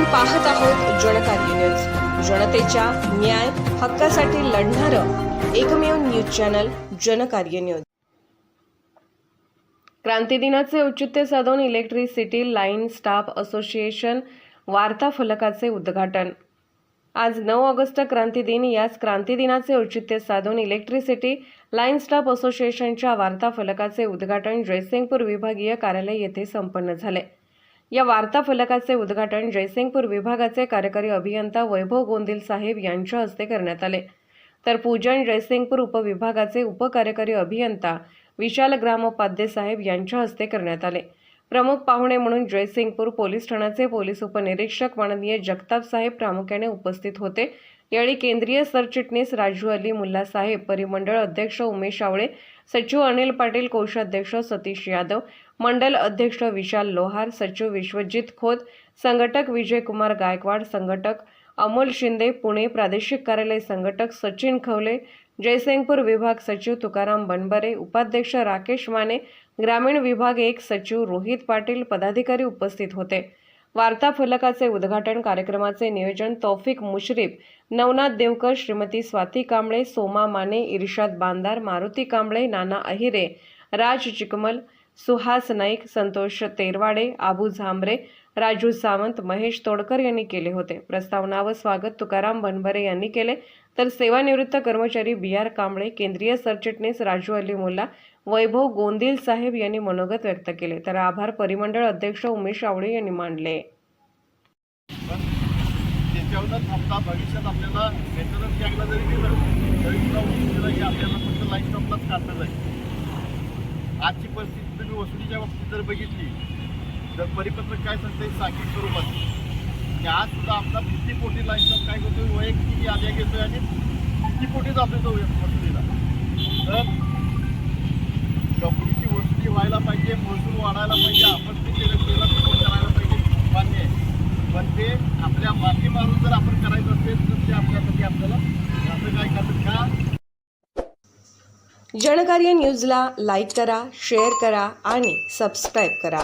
पाहत आहोत जनकार्य न्यूज, जनतेच्या न्याय हक्कासाठी लढणारं एकमेव न्यूज चॅनल जनकार्य न्यूज। क्रांती दिनाचे औचित्य साधून इलेक्ट्रिसिटी लाईन स्टाफ असोसिएशन वार्ता फलकाचे उद्घाटन। आज 9 ऑगस्ट क्रांती दिन। याच क्रांती दिनाचे औचित्य साधून इलेक्ट्रिसिटी लाईन स्टाफ असोसिएशनच्या वार्ता फलकाचे उद्घाटन जयसिंगपूर विभागीय कार्यालय येथे संपन्न झाले। या वार्ता फलकाचे उद्घाटन जयसिंगपूर विभागाचे कार्यकारी अभियंता वैभव गोंदिल साहेब यांच्या हस्ते करण्यात आले, तर पूजन जयसिंगपूर उपविभागाचे उपकार्यकारी अभियंता विशाल ग्रामोपाध्ये साहेब यांच्या हस्ते करण्यात आले। प्रमुख पाहुणे म्हणून जयसिंगपूर पोलीस ठाण्याचे पोलीस उपनिरीक्षक माननीय जगताप साहेब प्रामुख्याने उपस्थित होते। यावेळी केंद्रीय सरचिटणीस राजू अली मुल्ला साहेब, परिमंडळ अध्यक्ष उमेश आवळे, सचिव अनिल पाटील, कोषाध्यक्ष सतीश यादव, मंडल अध्यक्ष विशाल लोहार, सचिव विश्वजित खोत, संघटक विजय कुमार गायकवाड, संघटक अमोल शिंदे, पुणे प्रादेशिक कार्यालय संघटक सचिन खवले, जयसिंगपूर विभाग सचिव तुकाराम बनबरे, उपाध्यक्ष राकेश माने, ग्रामीण विभाग 1 सचिव रोहित पाटील पदाधिकारी उपस्थित होते। वार्ता फलकाचे उद्घाटन कार्यक्रमाचे नियोजन तौफिक मुश्रीफ, नवनाथ देवकर, श्रीमती स्वाती कांबळे, सोमा माने, इर्शाद बांदार, मारुती कांबळे, नाना अहिरे, राज चिकमल, सुहास नाईक, संतोष तेरवाडे, आबू झांबरे, राजू सावंत, महेश तोडकर यांनी केले होते। प्रस्तावना व स्वागत तुकाराम बनबरे यांनी केले, तर सेवानिवृत्त कर्मचारी BR कांबळे, केंद्रीय सरचिटणीस राजू अली मुल्ला, वैभव गोंदिल साहेब यांनी मनोगत व्यक्त केले, तर आभार परिमंडळ अध्यक्ष उमेश आवळे यांनी मानले। त्याच्यावरच आपला भविष्यात आपल्याला मेंटेनन्स लागला जरी गेलं तरी सुद्धा उशिरा की आपल्याला फक्त लाईन स्टॉपलाच काढलं जाईल। आजची परिस्थिती तुम्ही वसुलीच्या बाबतीत जर बघितली तर परिपत्रक काय सांगते सांघिक स्वरूपात की आज सुद्धा आपला 50 कोटी लाईन स्टॉप काय करतोय, वैयक्तिक याद्या घेतोय आणि 50 कोटी जातोय तो वसुलीला। तर कंपनीची वसुली व्हायला पाहिजे, महसूल वाढायला पाहिजे, आपण ते केलं सपोर्ट करायला पाहिजे, मान्य आहे, पण ते आपल्या माफी मारून जर आपण करायचं असेल तर ते आपल्यासाठी आपल्याला असं काय करतात का। जनकार्य न्यूजला लाईक करा, शेअर करा आणि सबस्क्राईब करा।